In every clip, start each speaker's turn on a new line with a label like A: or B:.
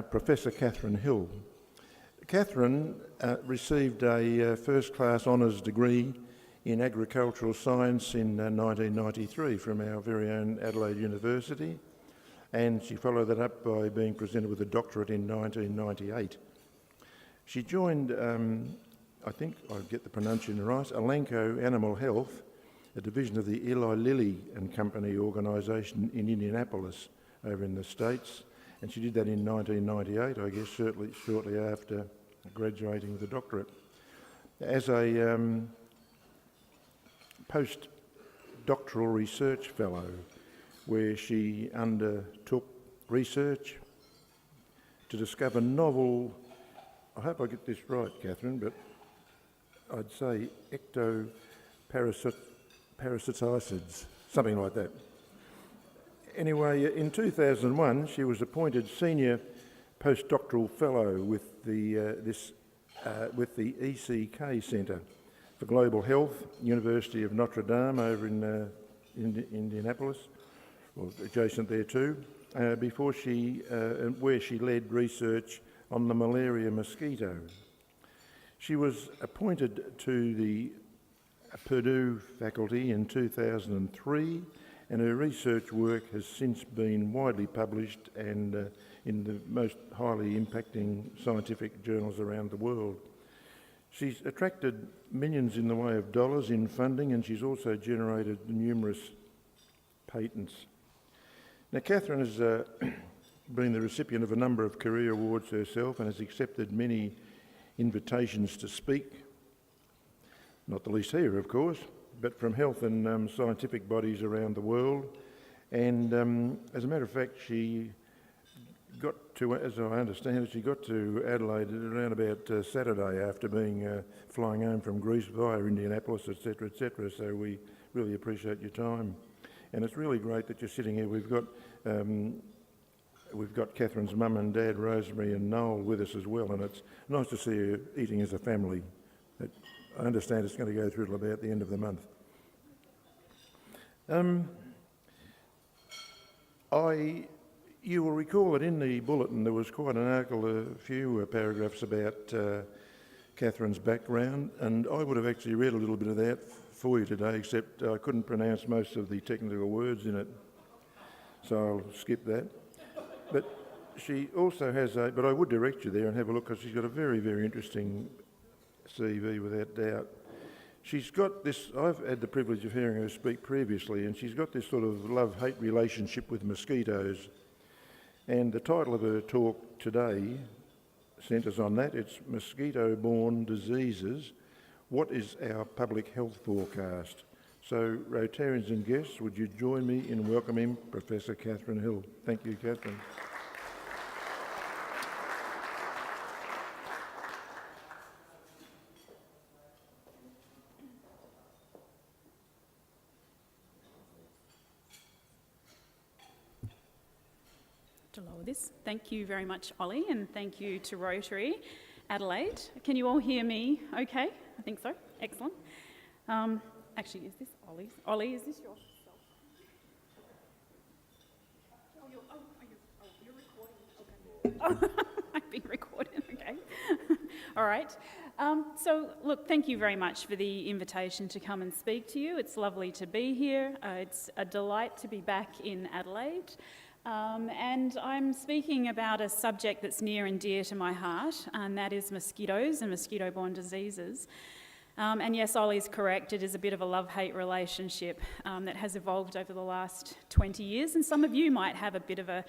A: Professor Catherine Hill. Catherine received a first-class honours degree in agricultural science in 1993 from our very own Adelaide University, and she followed that up by being presented with a doctorate in 1998. She joined, I think I'll get the pronunciation right, Elanco Animal Health, a division of the Eli Lilly and Company organisation in Indianapolis over in the States, and she did that in 1998, I guess shortly after graduating with a doctorate. As a postdoctoral research fellow, where she undertook research to discover novel, I hope I get this right, Catherine, but I'd say ectoparasiticides, something like that. Anyway, in 2001, she was appointed senior postdoctoral fellow with the ECK Centre for Global Health, University of Notre Dame over in Indianapolis, or adjacent there too, where she led research on the malaria mosquito. She was appointed to the Purdue faculty in 2003, and her research work has since been widely published and in the most highly impacting scientific journals around the world. She's attracted millions in the way of dollars in funding, and she's also generated numerous patents. Now, Catherine has been the recipient of a number of career awards herself and has accepted many invitations to speak, not the least here, of course, but from health and scientific bodies around the world. And as a matter of fact, she got to, as I understand it, she got to Adelaide around about Saturday after flying home from Greece via Indianapolis, etc., etc. So we really appreciate your time. And it's really great that you're sitting here. We've got Catherine's mum and dad, Rosemary and Noel, with us as well, and it's nice to see you eating as a family. I understand it's going to go through till about the end of the month. You will recall that in the bulletin there was quite an article, a few paragraphs about Catherine's background, and I would have actually read a little bit of that for you today, except I couldn't pronounce most of the technical words in it, so I'll skip that. But she also has but I would direct you there and have a look, because she's got a very, very interesting CV without doubt. She's got this, I've had the privilege of hearing her speak previously, and she's got this sort of love-hate relationship with mosquitoes. And the title of her talk today centres on that. It's Mosquito-borne Diseases. What is our public health forecast? So, Rotarians and guests, would you join me in welcoming Professor Catherine Hill? Thank you, Catherine.
B: To lower this. Thank you very much, Ollie, and thank you to Rotary Adelaide. Can you all hear me okay? I think so. Excellent. Actually, is this Ollie's? Ollie, is this yours? You're recording. Okay. Oh, I've been recording, okay. All right. So, look, thank you very much for the invitation to come and speak to you. It's lovely to be here. It's a delight to be back in Adelaide. And I'm speaking about a subject that's near and dear to my heart, and that is mosquitoes and mosquito-borne diseases. And yes, Ollie's correct, it is a bit of a love-hate relationship that has evolved over the last 20 years, and some of you might have a bit of a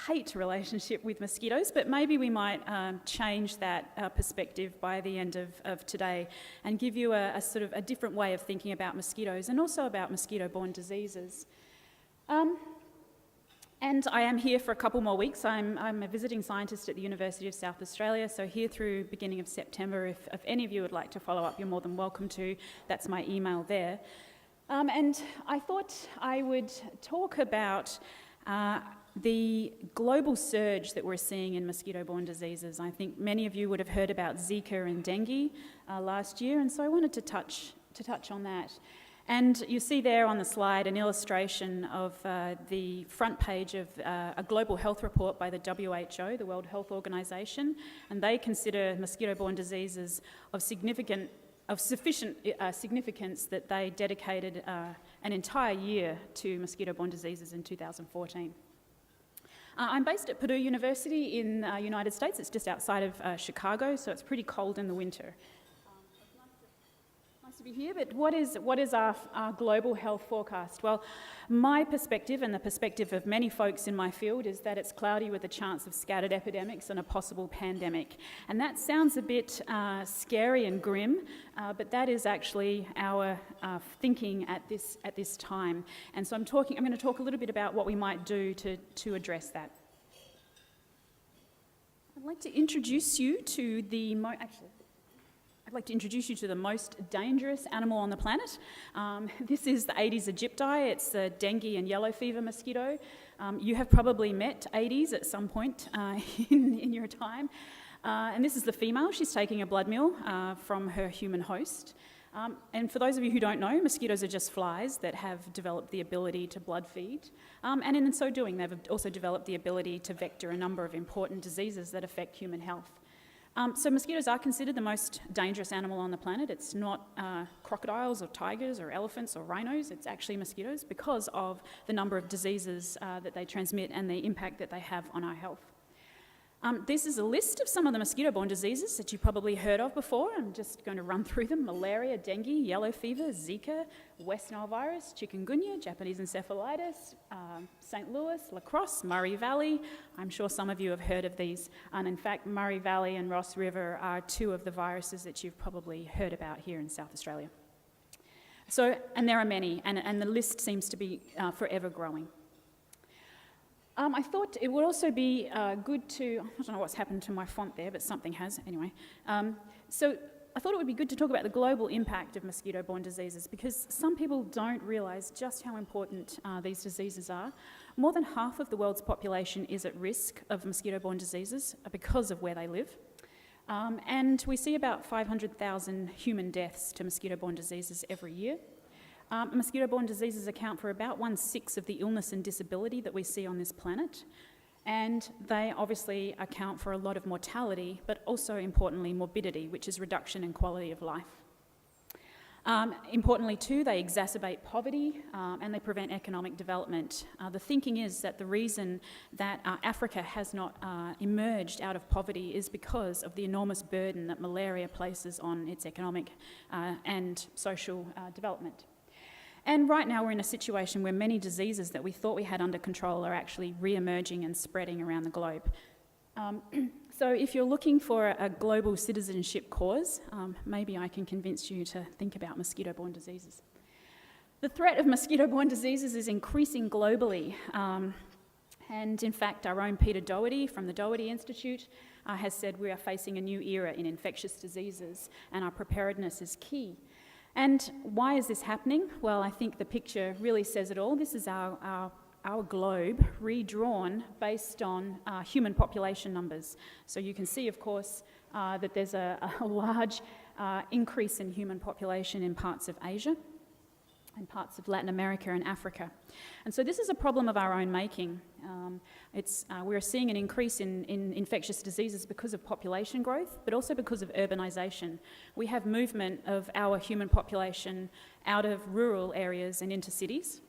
B: hate relationship with mosquitoes, but maybe we might change that perspective by the end of today and give you a sort of a different way of thinking about mosquitoes and also about mosquito-borne diseases. And I am here for a couple more weeks. I'm a visiting scientist at the University of South Australia, so here through beginning of September. If any of you would like to follow up, you're more than welcome to. That's my email there. And I thought I would talk about the global surge that we're seeing in mosquito-borne diseases. I think many of you would have heard about Zika and dengue last year, and so I wanted to touch on that. And you see there on the slide an illustration of the front page of a global health report by the WHO, the World Health Organization, and they consider mosquito-borne diseases of sufficient significance that they dedicated an entire year to mosquito-borne diseases in 2014. I'm based at Purdue University in the United States. It's just outside of Chicago, so it's pretty cold in the winter. Nice to be here, but what is our global health forecast? Well, my perspective and the perspective of many folks in my field is that it's cloudy with a chance of scattered epidemics and a possible pandemic. And that sounds a bit scary and grim, but that is actually our thinking at this time. And so I'm going to talk a little bit about what we might do to address that. I'd like to introduce you to the I'd like to introduce you to the most dangerous animal on the planet. This is the Aedes aegypti. It's the dengue and yellow fever mosquito. You have probably met Aedes at some point in your time. And this is the female. She's taking a blood meal from her human host. And for those of you who don't know, mosquitoes are just flies that have developed the ability to blood feed. And in so doing, they've also developed the ability to vector a number of important diseases that affect human health. So mosquitoes are considered the most dangerous animal on the planet. It's not crocodiles or tigers or elephants or rhinos. It's actually mosquitoes because of the number of diseases that they transmit and the impact that they have on our health. This is a list of some of the mosquito-borne diseases that you've probably heard of before. I'm just going to run through them. Malaria, dengue, yellow fever, Zika, West Nile virus, chikungunya, Japanese encephalitis, St. Louis, La Crosse, Murray Valley. I'm sure some of you have heard of these. And in fact, Murray Valley and Ross River are two of the viruses that you've probably heard about here in South Australia. So, and there are many, and the list seems to be forever growing. I thought it would also be good to, I don't know what's happened to my font there, but something has anyway. So I thought it would be good to talk about the global impact of mosquito-borne diseases because some people don't realise just how important these diseases are. More than half of the world's population is at risk of mosquito-borne diseases because of where they live. And we see about 500,000 human deaths to mosquito-borne diseases every year. Mosquito-borne diseases account for about 1/6 of the illness and disability that we see on this planet, and they obviously account for a lot of mortality, but also importantly morbidity, which is reduction in quality of life. Importantly too, they exacerbate poverty and they prevent economic development. The thinking is that the reason that Africa has not emerged out of poverty is because of the enormous burden that malaria places on its economic and social development. And right now we're in a situation where many diseases that we thought we had under control are actually re-emerging and spreading around the globe. So if you're looking for a global citizenship cause, maybe I can convince you to think about mosquito-borne diseases. The threat of mosquito-borne diseases is increasing globally. And in fact, our own Peter Doherty from the Doherty Institute has said we are facing a new era in infectious diseases and our preparedness is key. And why is this happening? Well, I think the picture really says it all. This is our globe redrawn based on human population numbers. So you can see, of course, that there's a large increase in human population in parts of Asia and parts of Latin America and Africa. And so this is a problem of our own making. We're seeing an increase in infectious diseases because of population growth, but also because of urbanisation. We have movement of our human population out of rural areas and into cities.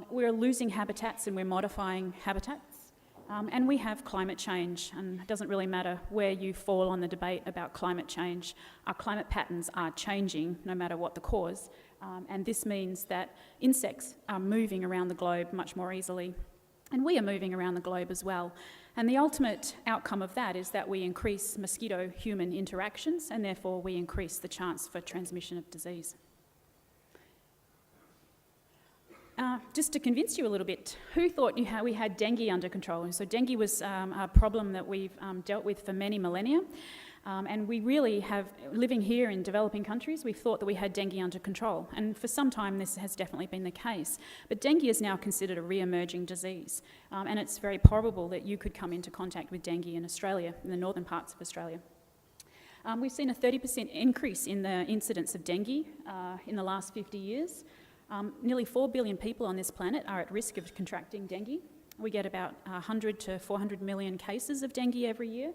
B: We're losing habitats and we're modifying habitats. And we have climate change, and it doesn't really matter where you fall on the debate about climate change. Our climate patterns are changing no matter what the cause. And this means that insects are moving around the globe much more easily. And we are moving around the globe as well. And the ultimate outcome of that is that we increase mosquito-human interactions and therefore we increase the chance for transmission of disease. Just to convince you a little bit, who thought we had dengue under control? So dengue was a problem that we've dealt with for many millennia. And we really have, living here in developing countries, we thought that we had dengue under control. And for some time this has definitely been the case. But dengue is now considered a re-emerging disease. And it's very probable that you could come into contact with dengue in Australia, in the northern parts of Australia. We've seen a 30% increase in the incidence of dengue in the last 50 years. Nearly 4 billion people on this planet are at risk of contracting dengue. We get about 100 to 400 million cases of dengue every year.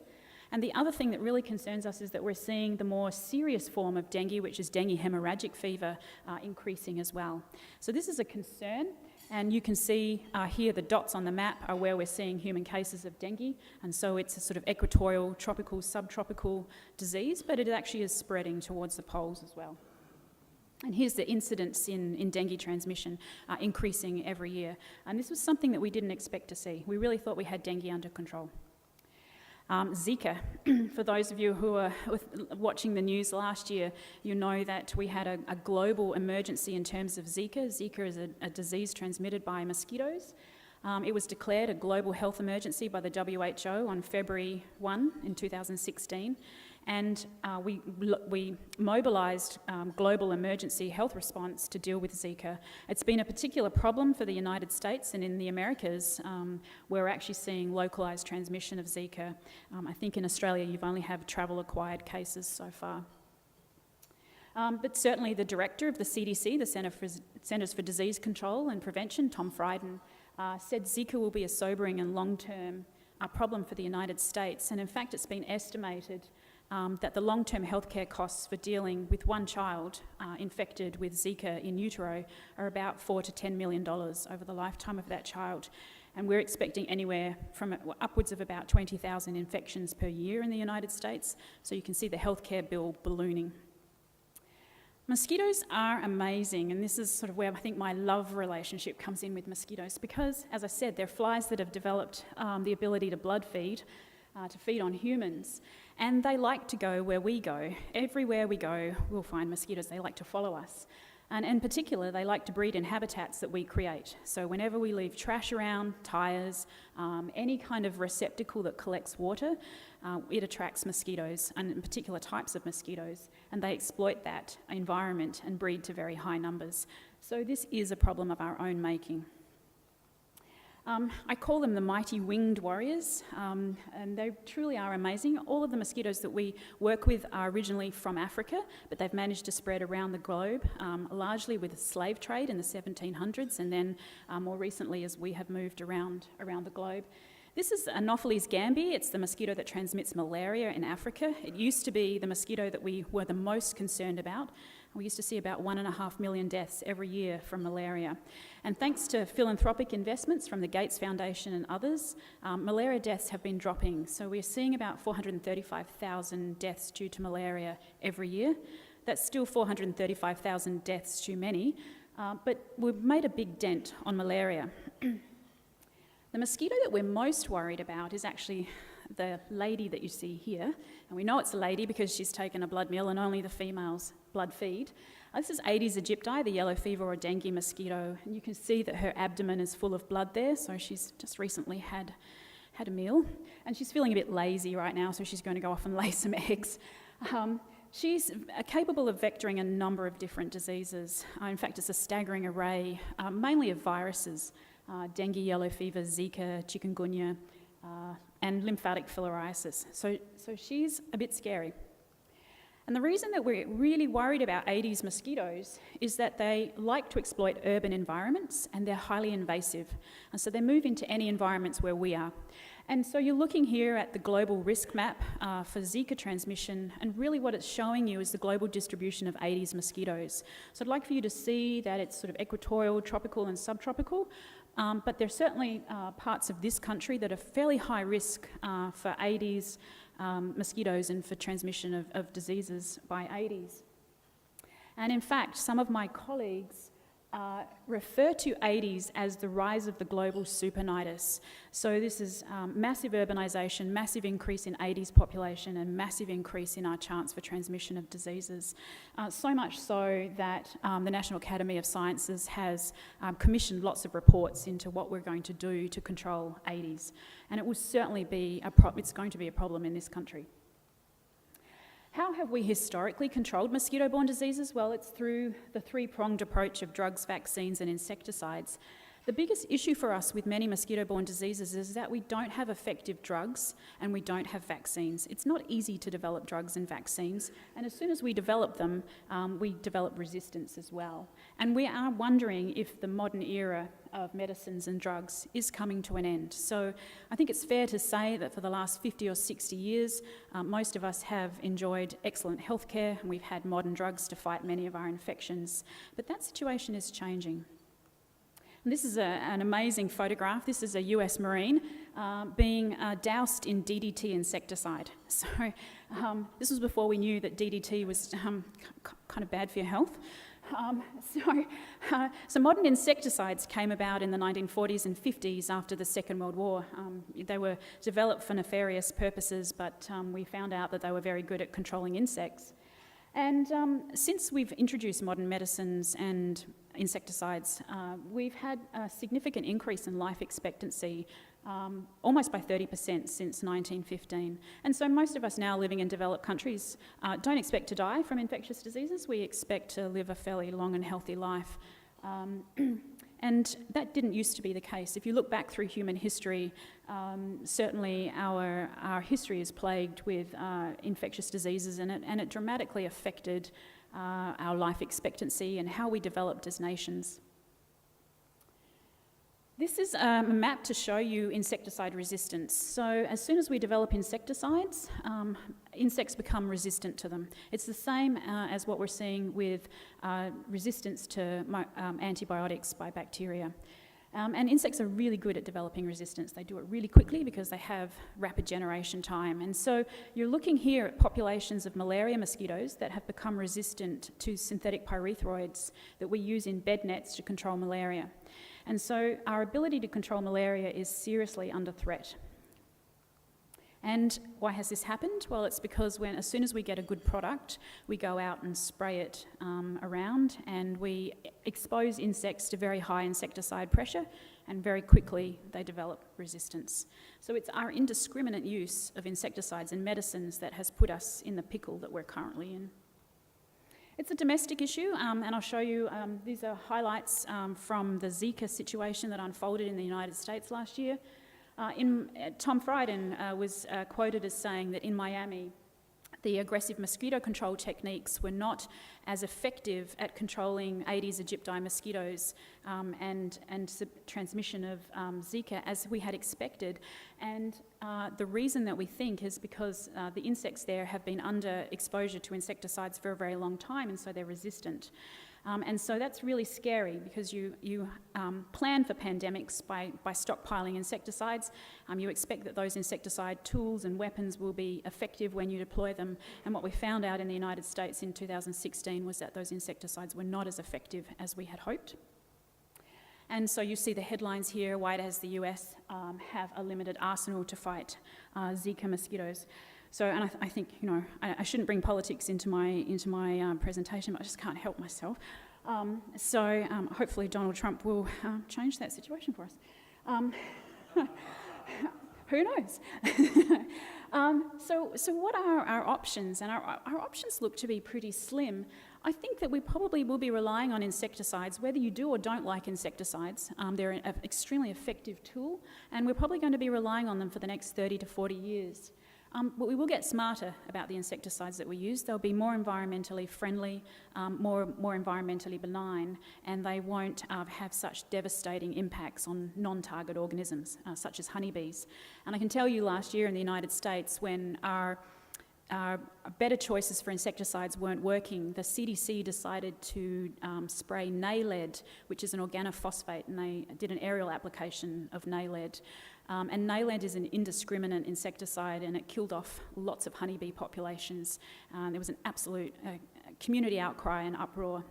B: And the other thing that really concerns us is that we're seeing the more serious form of dengue, which is dengue hemorrhagic fever, increasing as well. So this is a concern, and you can see here the dots on the map are where we're seeing human cases of dengue, and so it's a sort of equatorial, tropical, subtropical disease, but it actually is spreading towards the poles as well. And here's the incidence in dengue transmission increasing every year, and this was something that we didn't expect to see. We really thought we had dengue under control. Zika, for those of you who were watching the news last year, you know that we had a global emergency in terms of Zika. Zika is a disease transmitted by mosquitoes. It was declared a global health emergency by the WHO on February 1 in 2016. And we mobilised global emergency health response to deal with Zika. It's been a particular problem for the United States and in the Americas, where we're actually seeing localised transmission of Zika. I think in Australia you've only had travel-acquired cases so far. But certainly the director of the CDC, the Centres for Disease Control and Prevention, Tom Frieden, said Zika will be a sobering and long-term problem for the United States. And in fact, it's been estimated that the long-term healthcare costs for dealing with one child infected with Zika in utero are about $4 to $10 million over the lifetime of that child. And we're expecting anywhere from upwards of about 20,000 infections per year in the United States. So you can see the healthcare bill ballooning. Mosquitoes are amazing, and this is sort of where I think my love relationship comes in with mosquitoes, because, as I said, they're flies that have developed the ability to blood feed, to feed on humans, and they like to go where we go. Everywhere we go, we'll find mosquitoes. They like to follow us. And in particular, they like to breed in habitats that we create. So whenever we leave trash around, tyres, any kind of receptacle that collects water, it attracts mosquitoes, and in particular types of mosquitoes, and they exploit that environment and breed to very high numbers. So this is a problem of our own making. I call them the mighty winged warriors, and they truly are amazing. All of the mosquitoes that we work with are originally from Africa, but they've managed to spread around the globe, largely with the slave trade in the 1700s, and then more recently as we have moved around the globe. This is Anopheles gambiae. It's the mosquito that transmits malaria in Africa. It used to be the mosquito that we were the most concerned about. We used to see about 1.5 million deaths every year from malaria. And thanks to philanthropic investments from the Gates Foundation and others, malaria deaths have been dropping. So we're seeing about 435,000 deaths due to malaria every year. That's still 435,000 deaths too many, but we've made a big dent on malaria. The mosquito that we're most worried about is actually the lady that you see here. And we know it's a lady because she's taken a blood meal and only the females blood feed. This is Aedes aegypti, the yellow fever or dengue mosquito. And you can see that her abdomen is full of blood there, so she's just recently had a meal. And she's feeling a bit lazy right now, so she's going to go off and lay some eggs. She's capable of vectoring a number of different diseases. In fact, it's a staggering array, mainly of viruses. Dengue, yellow fever, Zika, chikungunya, and lymphatic filariasis. So she's a bit scary. And the reason that we're really worried about Aedes mosquitoes is that they like to exploit urban environments and they're highly invasive. And so they move into any environments where we are. And so you're looking here at the global risk map for Zika transmission, and really what it's showing you is the global distribution of Aedes mosquitoes. So I'd like for you to see that it's sort of equatorial, tropical and subtropical, but there's certainly parts of this country that are fairly high risk for Aedes mosquitoes and for transmission of diseases by Aedes. And in fact, some of my colleagues refer to Aedes as the rise of the global supernitis. So this is massive urbanisation, massive increase in Aedes population, and massive increase in our chance for transmission of diseases. So much so that the National Academy of Sciences has commissioned lots of reports into what we're going to do to control Aedes. And it will certainly be it's going to be a problem in this country. How have we historically controlled mosquito-borne diseases? Well, it's through the three-pronged approach of drugs, vaccines and insecticides. The biggest issue for us with many mosquito-borne diseases is that we don't have effective drugs and we don't have vaccines. It's not easy to develop drugs and vaccines, and as soon as we develop them, we develop resistance as well. And we are wondering if the modern era of medicines and drugs is coming to an end. So I think it's fair to say that for the last 50 or 60 years, most of us have enjoyed excellent healthcare and we've had modern drugs to fight many of our infections. But that situation is changing. And this is an amazing photograph. This is a US Marine being doused in DDT insecticide. So this was before we knew that DDT was kind of bad for your health. So modern insecticides came about in the 1940s and 50s after the Second World War. They were developed for nefarious purposes, but we found out that they were very good at controlling insects. And since we've introduced modern medicines and insecticides, we've had a significant increase in life expectancy, almost by 30% since 1915. And so most of us now living in developed countries don't expect to die from infectious diseases. We expect to live a fairly long and healthy life. And that didn't used to be the case. If you look back through human history, certainly our history is plagued with infectious diseases, and it dramatically affected our life expectancy and how we developed as nations. This is a map to show you insecticide resistance. So as soon as we develop insecticides, insects become resistant to them. It's the same as what we're seeing with resistance to antibiotics by bacteria. And insects are really good at developing resistance. They do it really quickly because they have rapid generation time. And so you're looking here at populations of malaria mosquitoes that have become resistant to synthetic pyrethroids that we use in bed nets to control malaria. And so our ability to control malaria is seriously under threat. And why has this happened? Well, it's because as soon as we get a good product, we go out and spray it around, and we expose insects to very high insecticide pressure, and very quickly they develop resistance. So it's our indiscriminate use of insecticides and medicines that has put us in the pickle that we're currently in. It's a domestic issue, and I'll show you, these are highlights from the Zika situation that unfolded in the United States last year. Tom Frieden was quoted as saying that in Miami, the aggressive mosquito control techniques were not as effective at controlling Aedes aegypti mosquitoes and transmission of Zika as we had expected. And the reason that we think is because the insects there have been under exposure to insecticides for a very long time, and so they're resistant. And so that's really scary because you plan for pandemics by stockpiling insecticides. You expect that those insecticide tools and weapons will be effective when you deploy them. And what we found out in the United States in 2016 was that those insecticides were not as effective as we had hoped. And so you see the headlines here, why does the US have a limited arsenal to fight Zika mosquitoes? So, and I think, you know, I shouldn't bring politics into my presentation, but I just can't help myself. So hopefully Donald Trump will change that situation for us. Who knows? So what are our options? And our options look to be pretty slim. I think that we probably will be relying on insecticides, whether you do or don't like insecticides. They're an extremely effective tool, and we're probably going to be relying on them for the next 30 to 40 years. But we will get smarter about the insecticides that we use. They'll be more environmentally friendly, more environmentally benign, and they won't have such devastating impacts on non-target organisms, such as honeybees. And I can tell you last year in the United States, when our better choices for insecticides weren't working, the CDC decided to spray NALED, which is an organophosphate, and they did an aerial application of NALED. And NALED is an indiscriminate insecticide, and it killed off lots of honeybee populations. There was an absolute community outcry and uproar,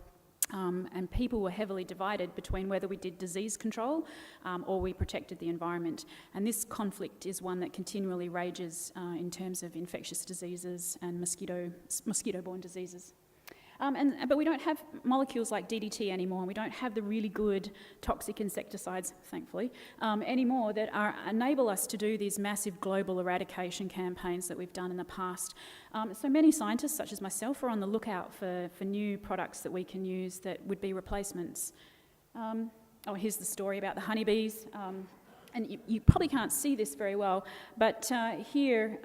B: and people were heavily divided between whether we did disease control or we protected the environment. And this conflict is one that continually rages in terms of infectious diseases and mosquito-borne diseases. But we don't have molecules like DDT anymore, and we don't have the really good toxic insecticides, thankfully, anymore that enable us to do these massive global eradication campaigns that we've done in the past. So many scientists, such as myself, are on the lookout for new products that we can use that would be replacements. here's the story about the honeybees. And you probably can't see this very well, but here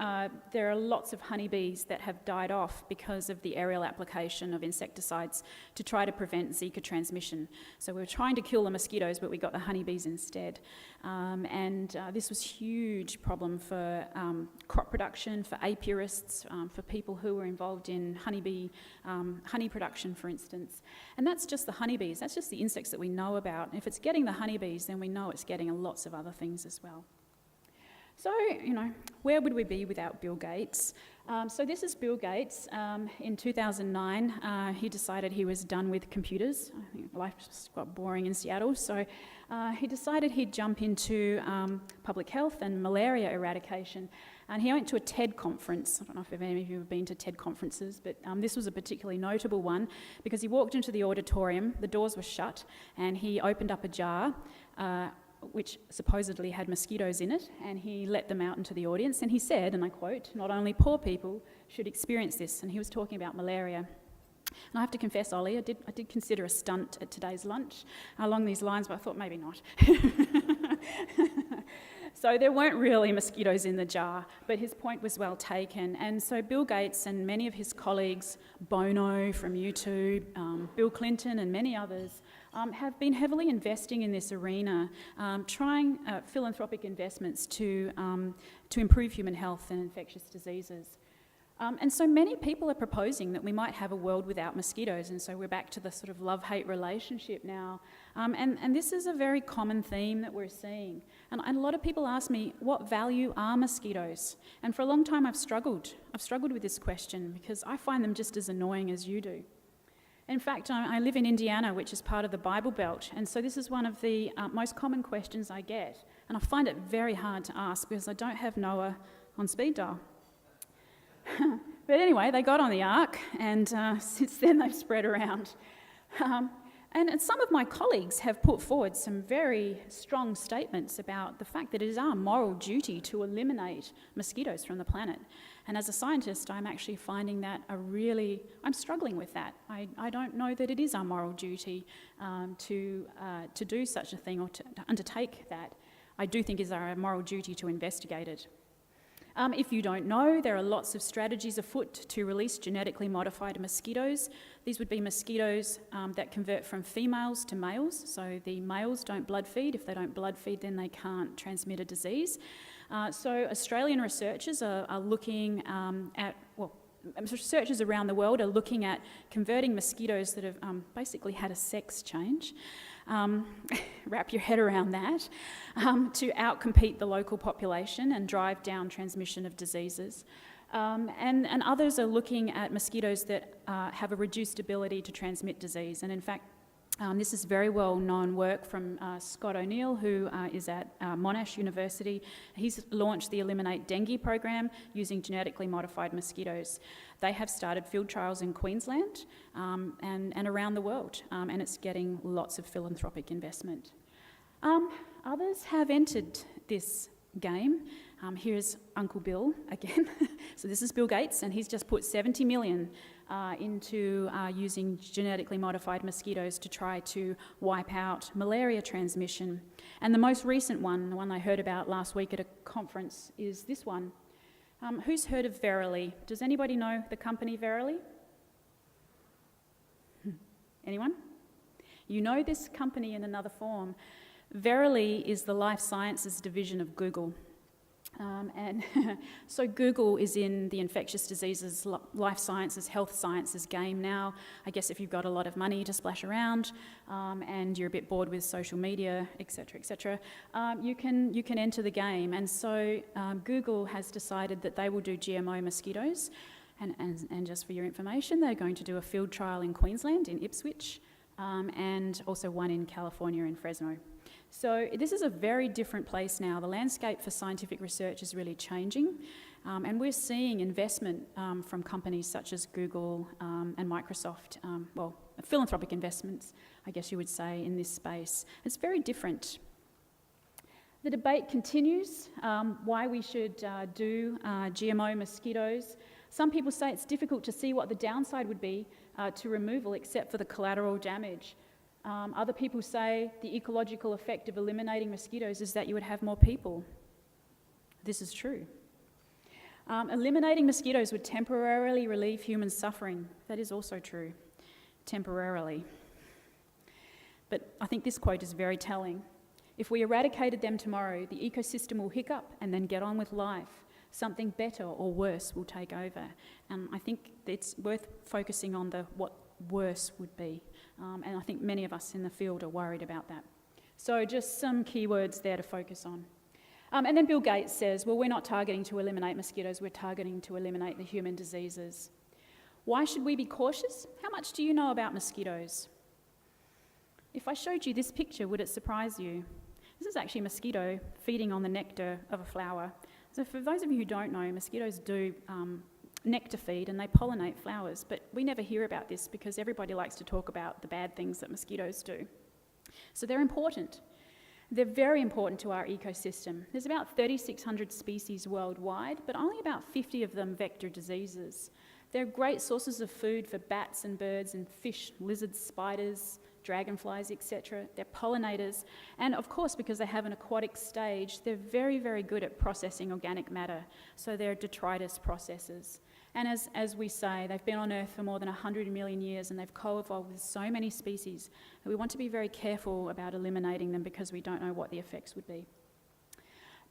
B: there are lots of honeybees that have died off because of the aerial application of insecticides to try to prevent Zika transmission. So we were trying to kill the mosquitoes, but we got the honeybees instead. This was a huge problem for crop production, for apiarists, for people who were involved in honey production, for instance. And that's just the honeybees, that's just the insects that we know about. And if it's getting the honeybees, then we know it's getting lots of other things as well. So, where would we be without Bill Gates? So this is Bill Gates. In 2009, he decided he was done with computers. I think life just got boring in Seattle, so he decided he'd jump into public health and malaria eradication. And he went to a TED conference. I don't know if any of you have been to TED conferences, but this was a particularly notable one because he walked into the auditorium, the doors were shut, and he opened up a jar which supposedly had mosquitoes in it, and he let them out into the audience, and he said, and I quote, "Not only poor people should experience this," and he was talking about malaria. And I have to confess, Ollie, I did consider a stunt at today's lunch along these lines, but I thought maybe not. So there weren't really mosquitoes in the jar, but his point was well taken. And so Bill Gates and many of his colleagues, Bono from YouTube, Bill Clinton and many others, have been heavily investing in this arena, trying philanthropic investments to improve human health and infectious diseases. And so many people are proposing that we might have a world without mosquitoes, and so we're back to the sort of love-hate relationship now. And this is a very common theme that we're seeing. And a lot of people ask me, what value are mosquitoes? And for a long time I've struggled with this question because I find them just as annoying as you do. In fact, I live in Indiana, which is part of the Bible Belt, and so this is one of the most common questions I get. And I find it very hard to ask because I don't have Noah on speed dial. But anyway, they got on the ark, and since then they've spread around. And some of my colleagues have put forward some very strong statements about the fact that it is our moral duty to eliminate mosquitoes from the planet. And as a scientist, I'm actually finding that I'm struggling with that. I don't know that it is our moral duty to do such a thing or to undertake that. I do think it is our moral duty to investigate it. If you don't know, there are lots of strategies afoot to release genetically modified mosquitoes. These would be mosquitoes that convert from females to males, so the males don't blood feed. If they don't blood feed, then they can't transmit a disease. So Australian researchers are looking researchers around the world are looking at converting mosquitoes that have basically had a sex change. Wrap your head around that, to outcompete the local population and drive down transmission of diseases. And others are looking at mosquitoes that have a reduced ability to transmit disease. And in fact, this is very well-known work from Scott O'Neill, who is at Monash University. He's launched the Eliminate Dengue program using genetically modified mosquitoes. They have started field trials in Queensland and around the world, and it's getting lots of philanthropic investment. Others have entered this game. Here's Uncle Bill again. So this is Bill Gates, and he's just put 70 million into using genetically modified mosquitoes to try to wipe out malaria transmission. And the most recent one, the one I heard about last week at a conference, is this one. Who's heard of Verily? Does anybody know the company Verily? Anyone? You know this company in another form. Verily is the life sciences division of Google. And so Google is in the infectious diseases, life sciences, health sciences game now. I guess if you've got a lot of money to splash around and you're a bit bored with social media, etc., you can enter the game. And so Google has decided that they will do GMO mosquitoes. And just for your information, they're going to do a field trial in Queensland, in Ipswich, and also one in California, in Fresno. So this is a very different place now. The landscape for scientific research is really changing, and we're seeing investment from companies such as Google and Microsoft, philanthropic investments, I guess you would say, in this space. It's very different. The debate continues, why we should do GMO mosquitoes. Some people say it's difficult to see what the downside would be to removal except for the collateral damage. Other people say the ecological effect of eliminating mosquitoes is that you would have more people. This is true. Eliminating mosquitoes would temporarily relieve human suffering. That is also true, temporarily. But I think this quote is very telling. If we eradicated them tomorrow, the ecosystem will hiccup and then get on with life. Something better or worse will take over. And I think it's worth focusing on what worse would be. And I think many of us in the field are worried about that. So just some keywords there to focus on. And then Bill Gates says, well, we're not targeting to eliminate mosquitoes, we're targeting to eliminate the human diseases. Why should we be cautious? How much do you know about mosquitoes? If I showed you this picture, would it surprise you? This is actually a mosquito feeding on the nectar of a flower. So for those of you who don't know, mosquitoes do nectar feed and they pollinate flowers, but we never hear about this because everybody likes to talk about the bad things that mosquitoes do. So they're important. They're very important to our ecosystem. There's about 3,600 species worldwide, but only about 50 of them vector diseases. They're great sources of food for bats and birds and fish, lizards, spiders, dragonflies, etc. They're pollinators, and of course, because they have an aquatic stage, they're very, very good at processing organic matter, so they're detritus processors. And as we say, they've been on Earth for more than 100 million years and they've co-evolved with so many species. And we want to be very careful about eliminating them because we don't know what the effects would be.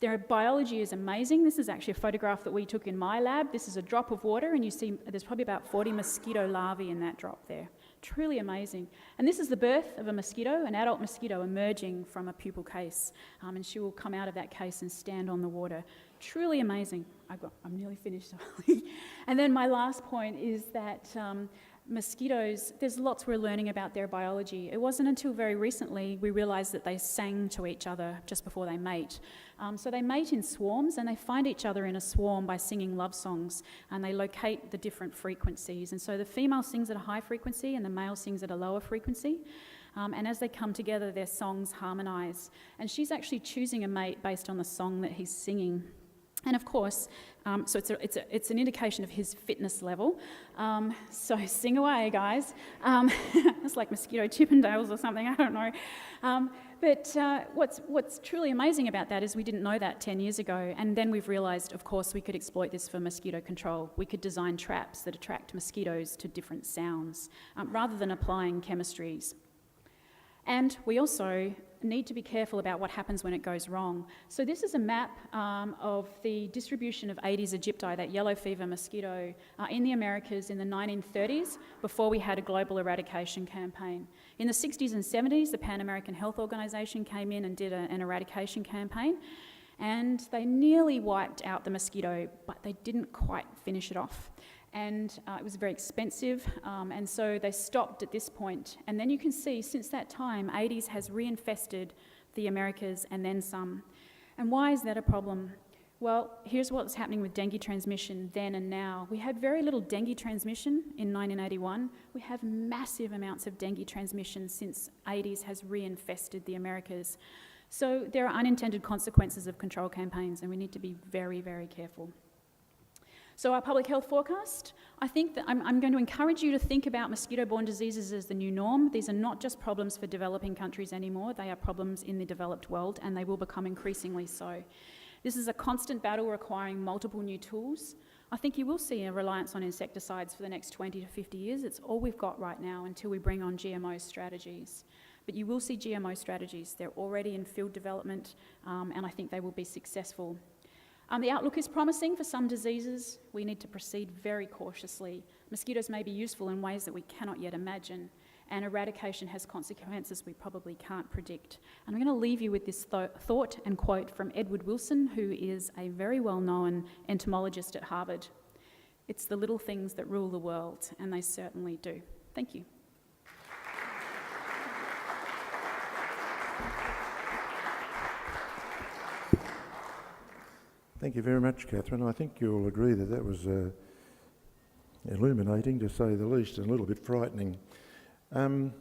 B: Their biology is amazing. This is actually a photograph that we took in my lab. This is a drop of water and you see there's probably about 40 mosquito larvae in that drop there. Truly amazing. And this is the birth of a mosquito, an adult mosquito emerging from a pupal case. And she will come out of that case and stand on the water. Truly amazing. I'm nearly finished. And then my last point is that mosquitoes, there's lots we're learning about their biology. It wasn't until very recently we realised that they sang to each other just before they mate. So they mate in swarms and they find each other in a swarm by singing love songs, and they locate the different frequencies. And so the female sings at a high frequency and the male sings at a lower frequency. And as they come together, their songs harmonise. And she's actually choosing a mate based on the song that he's singing. And of course, so it's an indication of his fitness level. So sing away, guys. It's like mosquito Chippendales or something, I don't know. But what's truly amazing about that is we didn't know that 10 years ago. And then we've realised, of course, we could exploit this for mosquito control. We could design traps that attract mosquitoes to different sounds, rather than applying chemistries. And we also need to be careful about what happens when it goes wrong. So this is a map of the distribution of Aedes aegypti, that yellow fever mosquito, in the Americas in the 1930s, before we had a global eradication campaign. In the 60s and 70s, the Pan American Health Organization came in and did an eradication campaign, and they nearly wiped out the mosquito, but they didn't quite finish it off. And it was very expensive, and so they stopped at this point. And then you can see, since that time, Aedes has reinfested the Americas and then some. And why is that a problem? Well, here's what's happening with dengue transmission then and now. We had very little dengue transmission in 1981. We have massive amounts of dengue transmission since Aedes has reinfested the Americas. So there are unintended consequences of control campaigns, and we need to be very, very careful. So our public health forecast, I think that I'm going to encourage you to think about mosquito-borne diseases as the new norm. These are not just problems for developing countries anymore, they are problems in the developed world, and they will become increasingly so. This is a constant battle requiring multiple new tools. I think you will see a reliance on insecticides for the next 20 to 50 years. It's all we've got right now until we bring on GMO strategies. But you will see GMO strategies. They're already in field development, and I think they will be successful. The outlook is promising for some diseases. We need to proceed very cautiously. Mosquitoes may be useful in ways that we cannot yet imagine, and eradication has consequences we probably can't predict. And I'm going to leave you with this thought and quote from Edward Wilson, who is a very well-known entomologist at Harvard. It's the little things that rule the world, and they certainly do. Thank you.
A: Thank you very much, Catherine. I think you'll agree that that was illuminating, to say the least, and a little bit frightening. When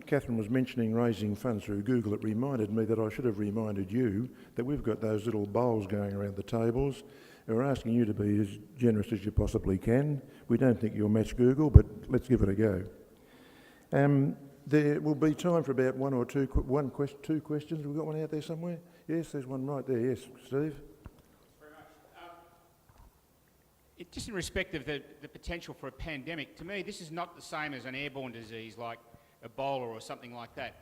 A: Catherine was mentioning raising funds through Google, it reminded me that I should have reminded you that we've got those little bowls going around the tables. We're asking you to be as generous as you possibly can. We don't think you'll match Google, but let's give it a go. There will be time for about two questions. We've got one out there somewhere? Yes, there's one right there. Yes, Steve?
C: Very much. Just in respect of the potential for a pandemic, to me this is not the same as an airborne disease like Ebola or something like that.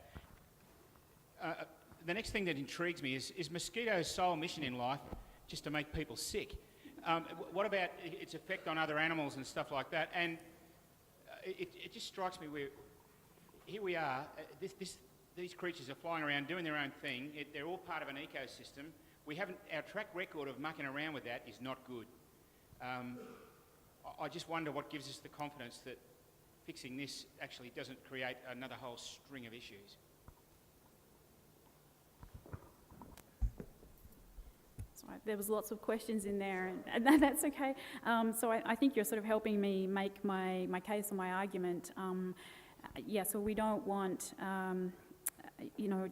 C: The next thing that intrigues me is mosquitoes' sole mission in life just to make people sick. What about its effect on other animals and stuff like that? And it just strikes me here we are, these creatures are flying around doing their own thing. They're all part of an ecosystem. Our track record of mucking around with that is not good. I just wonder what gives us the confidence that fixing this actually doesn't create another whole string of issues.
B: Sorry, there was lots of questions in there, and that's okay. So I think you're sort of helping me make my case or my argument. So we don't want,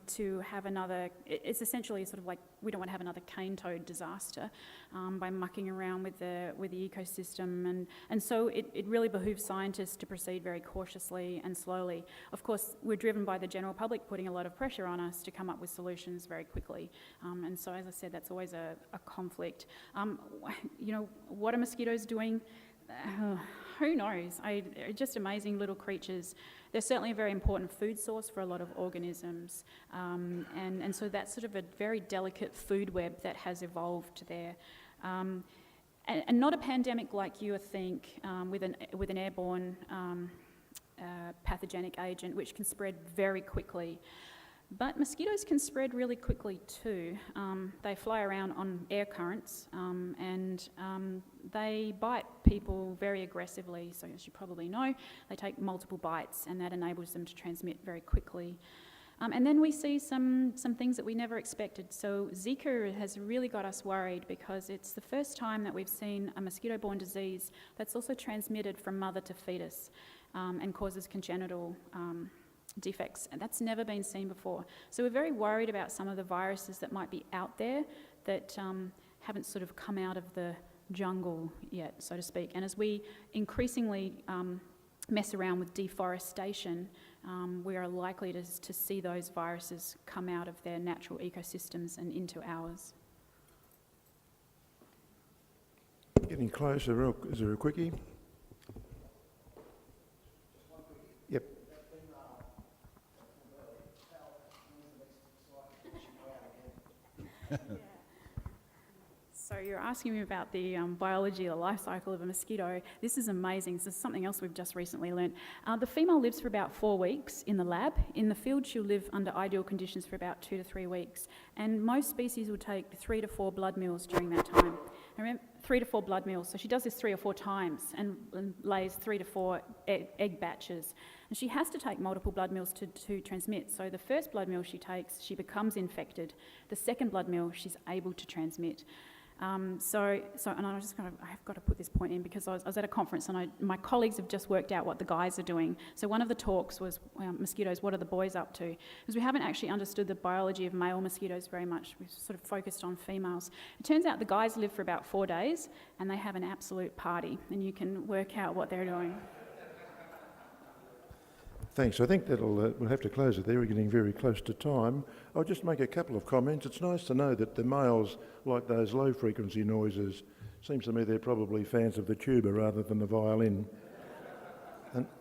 B: to have another, it's essentially sort of like, we don't want to have another cane toad disaster by mucking around with the ecosystem. And so it really behooves scientists to proceed very cautiously and slowly. Of course, we're driven by the general public putting a lot of pressure on us to come up with solutions very quickly. And so, as I said, that's always a conflict. What are mosquitoes doing? Who knows? They're just amazing little creatures. They're certainly a very important food source for a lot of organisms. And so that's sort of a very delicate food web that has evolved there. And not a pandemic like you think with an airborne pathogenic agent, which can spread very quickly. But mosquitoes can spread really quickly too. They fly around on air currents and they bite people very aggressively. So as you probably know, they take multiple bites and that enables them to transmit very quickly. And then we see some things that we never expected. So Zika has really got us worried because it's the first time that we've seen a mosquito-borne disease that's also transmitted from mother to fetus and causes congenital defects, and that's never been seen before. So we're very worried about some of the viruses that might be out there that haven't sort of come out of the jungle yet, so to speak. And as we increasingly mess around with deforestation, we are likely to see those viruses come out of their natural ecosystems and into ours.
A: Getting closer. Is there a quickie? Yep.
B: So you're asking me about the biology, the life cycle of a mosquito. This is amazing. This is something else we've just recently learned. The female lives for about 4 weeks in the lab. In the field, she'll live under ideal conditions for about 2 to 3 weeks. And most species will take 3 to 4 blood meals during that time. Remember, 3 to 4 blood meals. So she does this 3 or 4 times and lays 3 to 4 egg batches. And she has to take multiple blood meals to transmit. So the first blood meal she takes, she becomes infected. The second blood meal, she's able to transmit. And I've got to put this point in because I was at a conference and my colleagues have just worked out what the guys are doing. So one of the talks was mosquitoes, what are the boys up to? Because we haven't actually understood the biology of male mosquitoes very much. We've sort of focused on females. It turns out the guys live for about 4 days and they have an absolute party, and you can work out what they're doing.
A: Thanks. I think we'll have to close it there. We're getting very close to time. I'll just make a couple of comments. It's nice to know that the males like those low-frequency noises. Seems to me they're probably fans of the tuba rather than the violin.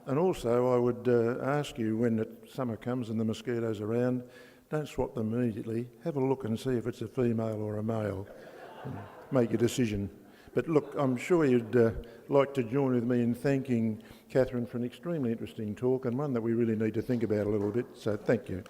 A: And also, I would ask you, when summer comes and the mosquitoes are around, don't swap them immediately. Have a look and see if it's a female or a male. And make your decision. But look, I'm sure you'd like to join with me in thanking Catherine for an extremely interesting talk and one that we really need to think about a little bit. So thank you.